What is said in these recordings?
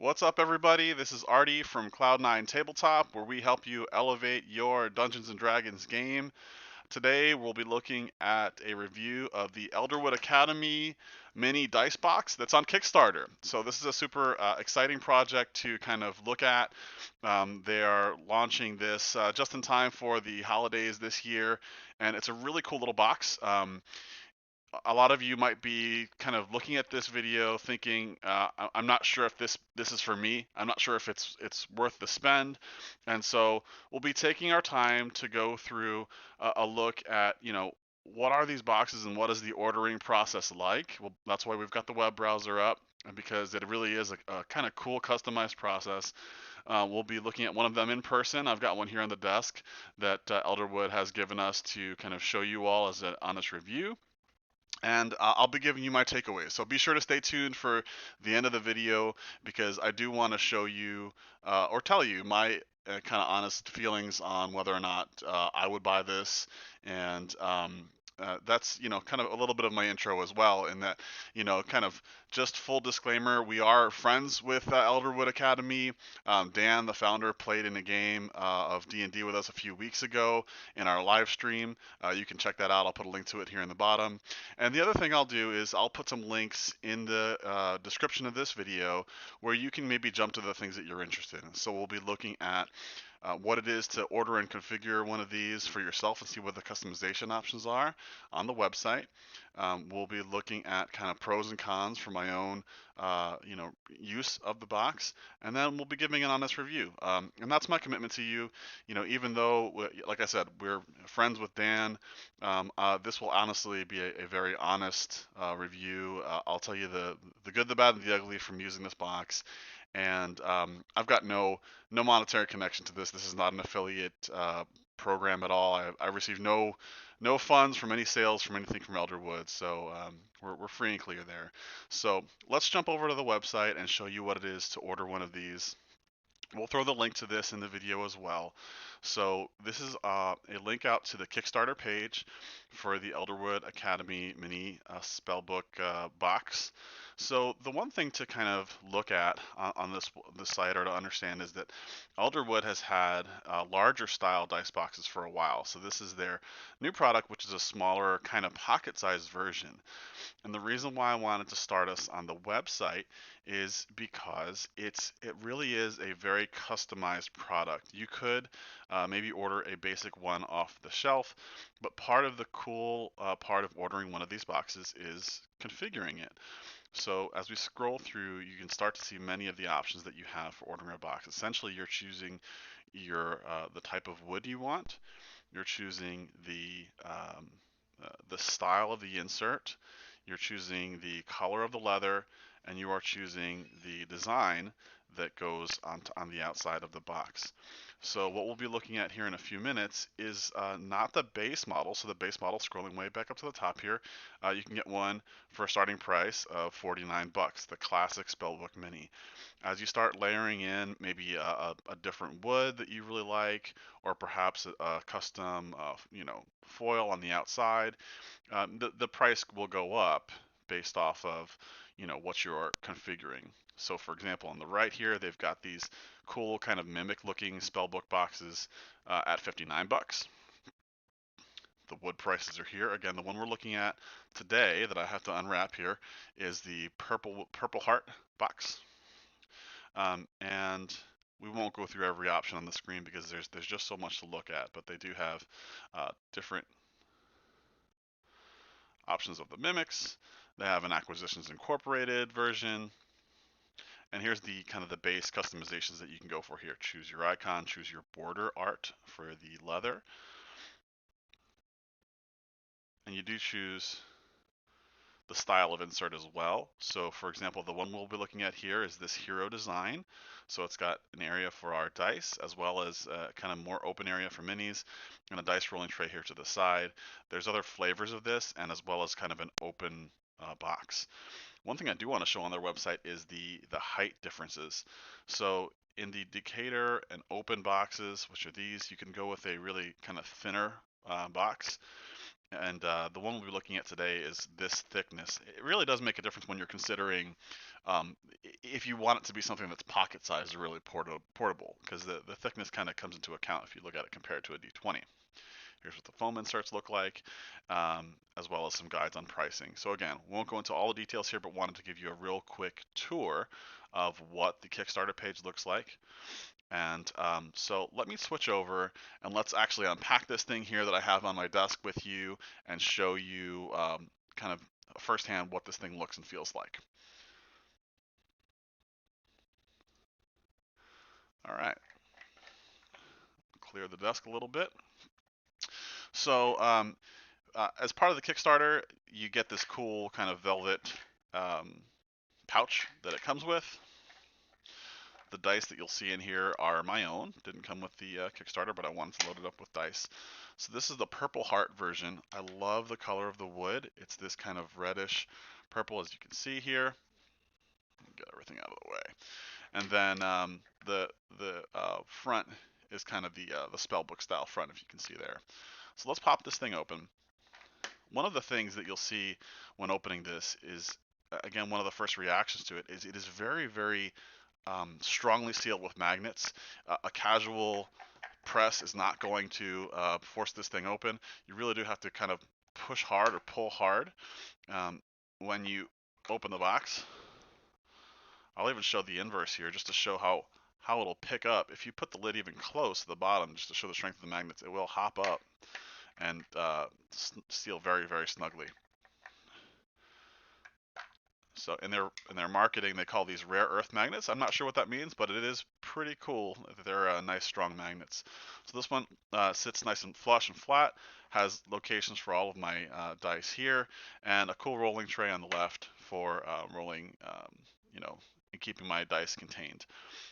What's up, everybody? This is Artie from Cloud9 Tabletop, where we help you elevate your Dungeons and Dragons game. Today, we'll be looking at a review of the Elderwood Academy mini dice box that's on Kickstarter. So, this is a super exciting project to kind of look at. They are launching this just in time for the holidays this year, and it's a really cool little box. A lot of you might be kind of looking at this video thinking, I'm not sure if this is for me. I'm not sure if it's worth the spend. And so we'll be taking our time to go through a look at, what are these boxes and what is the ordering process like? Well, that's why we've got the web browser up, and because it really is a kind of cool customized process. We'll be looking at one of them in person. I've got one here on the desk that Elderwood has given us to kind of show you all as an honest review, and I'll be giving you my takeaways. So be sure to stay tuned for the end of the video, because I do want to show you or tell you my kind of honest feelings on whether or not I would buy this. And that's, kind of a little bit of my intro as well, in that, kind of just full disclaimer, we are friends with Elderwood Academy. Dan, the founder, played in a game of D&D with us a few weeks ago in our live stream. You can check that out. I'll put a link to it here in the bottom. And the other thing I'll do is I'll put some links in the description of this video where you can maybe jump to the things that you're interested in. So we'll be looking at what it is to order and configure one of these for yourself and see what the customization options are on the website. We'll be looking at kind of pros and cons for my own, use of the box, and then we'll be giving an honest review. And that's my commitment to you. Even though, like I said, we're friends with Dan, this will honestly be a very honest review. I'll tell you the good, the bad, and the ugly from using this box. And I've got no monetary connection to this. This is not an affiliate program at all. I receive no funds from any sales from anything from Elderwood, so we're free and clear there. So let's jump over to the website and show you what it is to order one of these. We'll throw the link to this in the video as well. So this is a link out to the Kickstarter page for the Elderwood Academy mini spellbook box. So the one thing to kind of look at on this site, or to understand, is that Elderwood has had larger style dice boxes for a while. So this is their new product, which is a smaller kind of pocket-sized version. And the reason why I wanted to start us on the website is because it really is a very customized product. You could maybe order a basic one off the shelf, but part of the cool part of ordering one of these boxes is configuring it. So as we scroll through, you can start to see many of the options that you have for ordering a box. Essentially, you're choosing the type of wood you want. You're choosing the style of the insert. You're choosing the color of the leather, and you are choosing the design that goes on the outside of the box. So what we'll be looking at here in a few minutes is not the base model. So the base model, scrolling way back up to the top here, you can get one for a starting price of 49 bucks, the classic Spellbook Mini. As you start layering in maybe a different wood that you really like, or perhaps a custom, foil on the outside, the price will go up based off of, what you're configuring. So for example, on the right here, they've got these cool kind of mimic looking spellbook boxes at 59 bucks. The wood prices are here. Again, the one we're looking at today that I have to unwrap here is the purple heart box. And we won't go through every option on the screen because there's just so much to look at, but they do have different options of the mimics. They have an Acquisitions Incorporated version. And here's the kind of the base customizations that you can go for here. Choose your icon, choose your border art for the leather. And you do choose the style of insert as well. So for example, the one we'll be looking at here is this hero design. So it's got an area for our dice, as well as kind of more open area for minis, and a dice rolling tray here to the side. There's other flavors of this, and as well as kind of an open box. One thing I do want to show on their website is the height differences. So in the Decatur and open boxes, which are these, you can go with a really kind of thinner box. And the one we'll be looking at today is this thickness. It really does make a difference when you're considering um, if you want it to be something that's pocket sized or really portable, because the thickness kind of comes into account if you look at it compared to a D20. Here's what the foam inserts look like, as well as some guides on pricing. So again, won't go into all the details here, but wanted to give you a real quick tour of what the Kickstarter page looks like. And so let me switch over and let's actually unpack this thing here that I have on my desk with you and show you kind of firsthand what this thing looks and feels like. All right, clear the desk a little bit. So as part of the Kickstarter, you get this cool kind of velvet um, pouch that it comes with. The dice that you'll see in here are my own. Didn't come with the Kickstarter, but I wanted to load it up with dice. So this is the Purple Heart version. I love the color of the wood. It's this kind of reddish purple, as you can see here. Get everything out of the way. And then the front is kind of the Spellbook style front, if you can see there. So let's pop this thing open. One of the things that you'll see when opening this is, again, one of the first reactions to it is very, very strongly sealed with magnets. A casual press is not going to force this thing open. You really do have to kind of push hard or pull hard when you open the box. I'll even show the inverse here just to show how it'll pick up. If you put the lid even close to the bottom just to show the strength of the magnets, it will hop up and seal very, very snugly. So in their marketing, they call these rare earth magnets. I'm not sure what that means, but it is pretty cool. They're nice, strong magnets. So this one sits nice and flush and flat, has locations for all of my dice here, and a cool rolling tray on the left for rolling, and keeping my dice contained.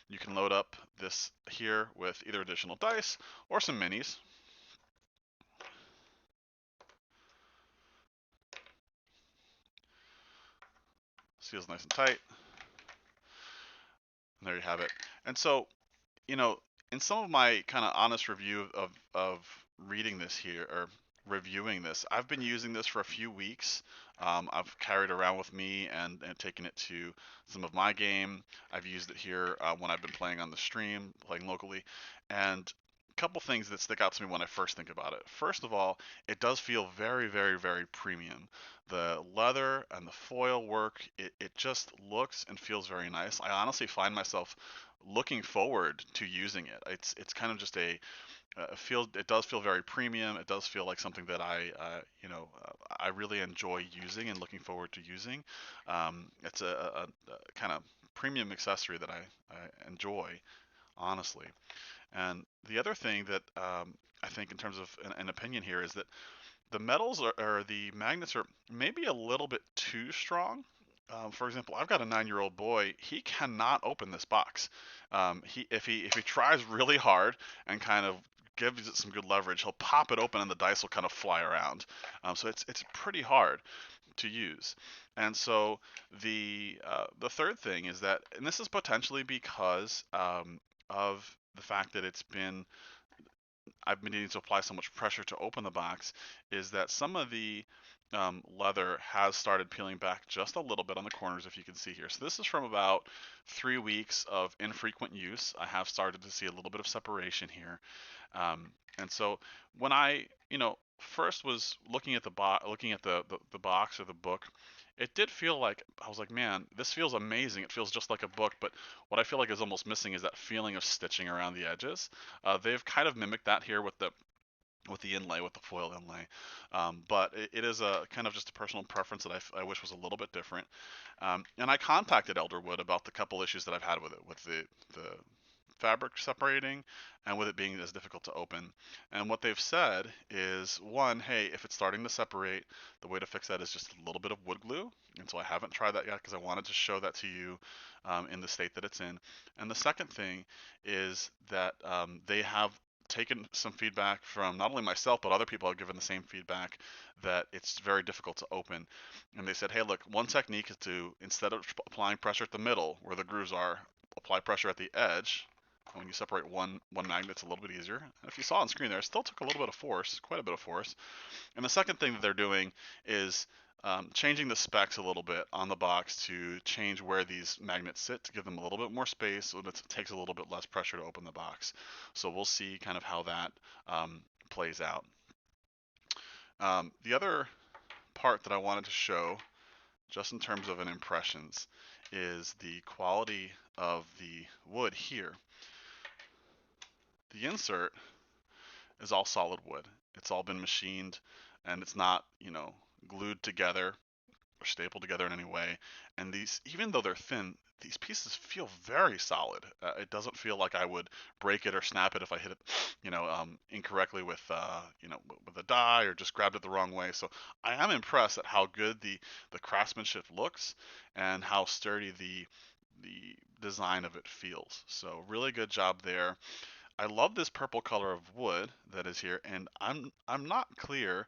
You can load up this here with either additional dice or some minis. Seals nice and tight. And there you have it. And so, you know, in some of my kind of honest review of reading this here or reviewing this, I've been using this for a few weeks. I've carried it around with me and taken it to some of my game. I've used it here when I've been playing on the stream, playing locally, and a couple things that stick out to me when I first think about it. First of all, it does feel very, very, very premium. The leather and the foil work, it just looks and feels very nice. I honestly find myself looking forward to using it. It's kind of just it does feel very premium. It does feel like something that I really enjoy using and looking forward to using. It's a kind of premium accessory that I enjoy, honestly. And the other thing that I think in terms of an opinion here is that the metals or the magnets are maybe a little bit too strong. For example, I've got a 9-year-old boy. He cannot open this box. If he tries really hard and kind of gives it some good leverage, he'll pop it open and the dice will kind of fly around. So it's pretty hard to use. And so the third thing is that, and this is potentially because of the fact that I've been needing to apply so much pressure to open the box, is that some of the leather has started peeling back just a little bit on the corners, if you can see here. So this is from about 3 weeks of infrequent use. I have started to see a little bit of separation here. And so when I, first was looking at the box or the book, it did feel like I was like, man, this feels amazing. It feels just like a book, but what I feel like is almost missing is that feeling of stitching around the edges. They've kind of mimicked that here with the inlay, with the foil inlay, but it is a kind of just a personal preference that I wish was a little bit different. And I contacted Elderwood about the couple issues that I've had with it, with the fabric separating and with it being as difficult to open. And what they've said is, one, hey, if it's starting to separate, the way to fix that is just a little bit of wood glue. And so I haven't tried that yet because I wanted to show that to you in the state that it's in. And the second thing is that they have taken some feedback from not only myself but other people have given the same feedback that it's very difficult to open. And they said, hey, look, one technique is to, instead of applying pressure at the middle where the grooves are, apply pressure at the edge When you separate one magnet, it's a little bit easier. And if you saw on screen there, it still took a little bit of force, quite a bit of force. And the second thing that they're doing is changing the specs a little bit on the box to change where these magnets sit to give them a little bit more space so that it takes a little bit less pressure to open the box. So we'll see kind of how that plays out. The other part that I wanted to show, just in terms of an impressions, is the quality of the wood here. The insert is all solid wood. It's all been machined, and it's not, glued together or stapled together in any way. And these, even though they're thin, these pieces feel very solid. It doesn't feel like I would break it or snap it if I hit it, incorrectly with, with a die or just grabbed it the wrong way. So I am impressed at how good the craftsmanship looks and how sturdy the design of it feels. So really good job there. I love this purple color of wood that is here, and I'm not clear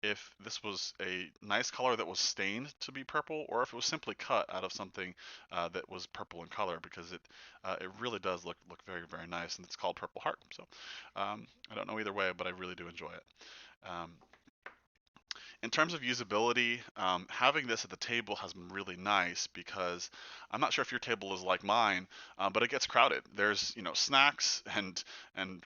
if this was a nice color that was stained to be purple, or if it was simply cut out of something that was purple in color, because it really does look very, very nice, and it's called Purple Heart. So I don't know either way, but I really do enjoy it. Um, in terms of usability, having this at the table has been really nice, because I'm not sure if your table is like mine, but it gets crowded. There's, snacks and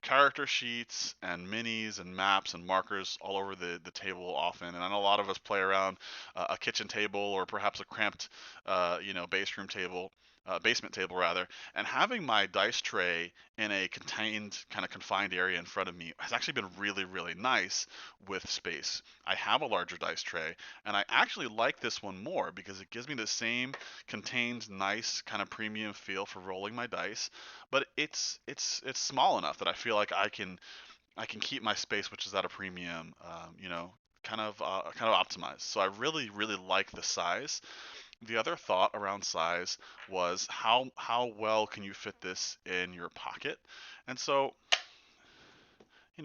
character sheets and minis and maps and markers all over the table often. And I know a lot of us play around a kitchen table, or perhaps a cramped, base room table. Basement table rather, and having my dice tray in a contained, kind of confined area in front of me has actually been really, really nice with space. I have a larger dice tray, and I actually like this one more because it gives me the same contained, nice kind of premium feel for rolling my dice, but it's small enough that I feel like I can keep my space, which is at a premium, kind of optimized. So I really, really like the size. The other thought around size was how well can you fit this in your pocket, and so,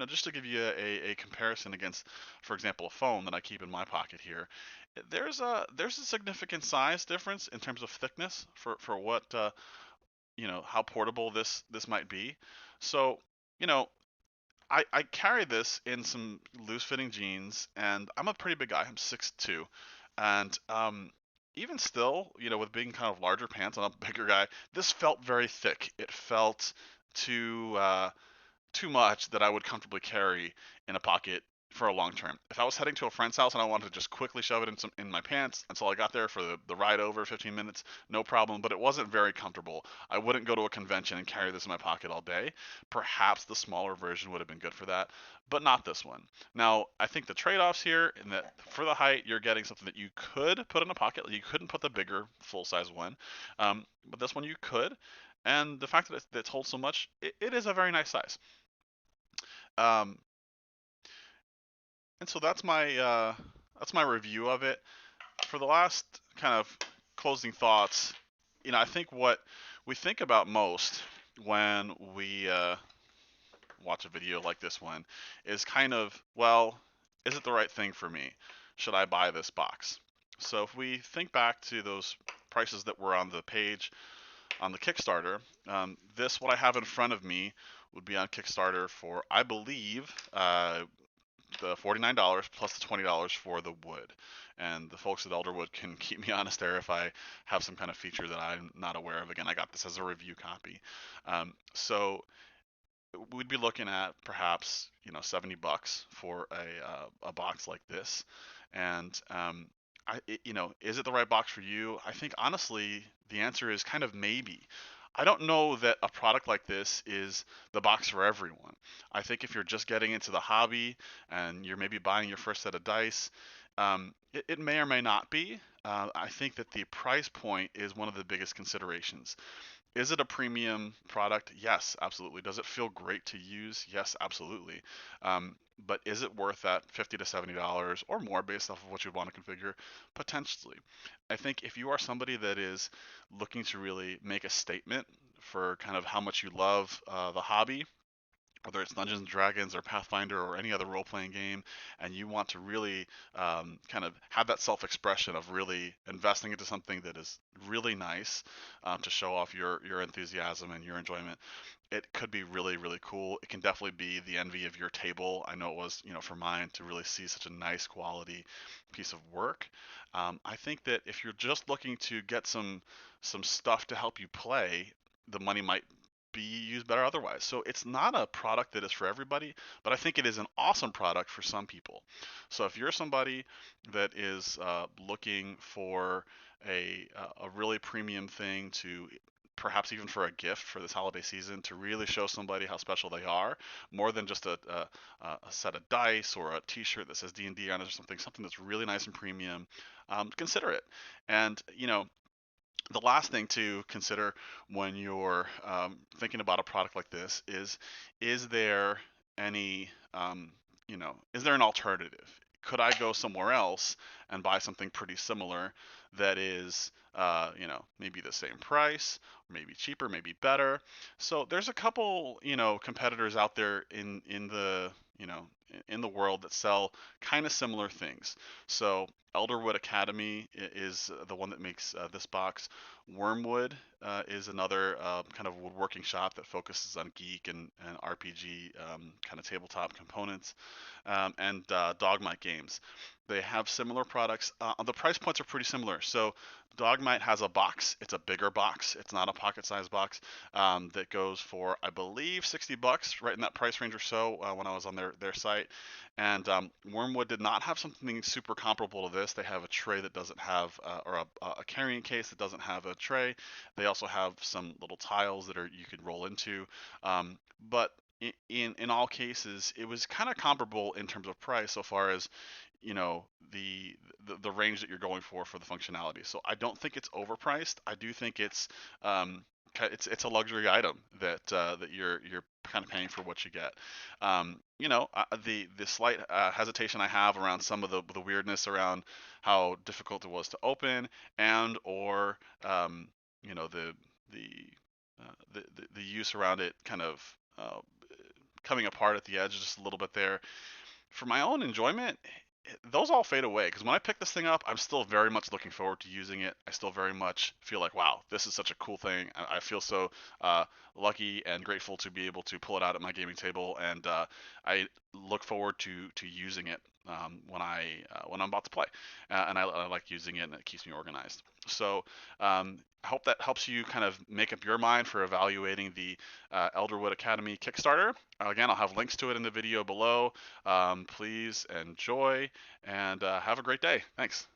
just to give you a comparison against, for example, a phone that I keep in my pocket here, there's a significant size difference in terms of thickness for what, how portable this might be. So, you know, I carry this in some loose fitting jeans, and I'm a pretty big guy. I'm 6'2", and even still, with being kind of larger pants, I'm a bigger guy. This felt very thick. It felt too. Too much that I would comfortably carry in a pocket for a long term. If I was heading to a friend's house and I wanted to just quickly shove it in my pants until I got there for the ride over 15 minutes, no problem, but it wasn't very comfortable. I wouldn't go to a convention and carry this in my pocket all day. Perhaps the smaller version would have been good for that, but not this one. Now, I think the trade-offs here, in that for the height, you're getting something that you could put in a pocket. You couldn't put the bigger full-size one, but this one you could. And the fact that it holds so much, it is a very nice size. Um, and so that's my review of it. For the last kind of closing thoughts, I think what we think about most when we watch a video like this one is kind of, well, is it the right thing for me? Should I buy this box? So if we think back to those prices that were on the page on the Kickstarter, what I have in front of me would be on Kickstarter for, I believe, the $49 plus the $20 for the wood. And the folks at Elderwood can keep me honest there if I have some kind of feature that I'm not aware of. Again, I got this as a review copy. So we'd be looking at perhaps, $70 for a box like this. And is it the right box for you? I think honestly the answer is kind of maybe. I don't know that a product like this is the box for everyone. I think if you're just getting into the hobby and you're maybe buying your first set of dice, it may or may not be. I think that the price point is one of the biggest considerations. Is it a premium product? Yes, absolutely. Does it feel great to use? Yes, absolutely. But is it worth that $50 to $70 or more based off of what you want to configure? Potentially. I think if you are somebody that is looking to really make a statement for kind of how much you love the hobby, whether it's Dungeons and Dragons or Pathfinder or any other role-playing game, and you want to really kind of have that self-expression of really investing into something that is really nice, to show off your enthusiasm and your enjoyment, it could be really, really cool. It can definitely be the envy of your table. I know it was, for mine to really see such a nice quality piece of work. I think that if you're just looking to get some stuff to help you play, the money might be used better otherwise. So it's not a product that is for everybody, but I think it is an awesome product for some people. So if you're somebody that is looking for a really premium thing to perhaps even for a gift for this holiday season to really show somebody how special they are, more than just a set of dice or a T-shirt that says D&D on it or something that's really nice and premium, consider it. And the last thing to consider when you're thinking about a product like this is there any is there an alternative? Could I go somewhere else and buy something pretty similar that is maybe the same price, maybe cheaper, maybe better? So there's a couple competitors out there in the in the world that sell kind of similar things. So Elderwood Academy is the one that makes this box. Wormwood is another kind of woodworking shop that focuses on geek and RPG kind of tabletop components, and Dogmite Games. They have similar products. The price points are pretty similar. So Dogmite has a box. It's a bigger box. It's not a pocket-sized box, that goes for, I believe, $60, right in that price range or so, when I was on their site. And Wormwood did not have something super comparable to this. They have a tray that doesn't have, or a carrying case that doesn't have a tray. They also have some little tiles that you could roll into. But in all cases, it was kind of comparable in terms of price, so far as you know the, the range that you're going for the functionality. So I don't think it's overpriced. I do think um, it's a luxury item that you're kind of paying for what you get. The slight hesitation I have around some of the weirdness around how difficult it was to open, and or you know the, the use around it kind of coming apart at the edge just a little bit there. For my own enjoyment, those all fade away because when I pick this thing up, I'm still very much looking forward to using it. I still very much feel like, wow, this is such a cool thing. I feel so lucky and grateful to be able to pull it out at my gaming table, and I look forward to using it when I'm about to play, and I like using it, and it keeps me organized. So I hope that helps you kind of make up your mind for evaluating the Elderwood Academy Kickstarter. Again, I'll have links to it in the video below. Please enjoy and have a great day. Thanks.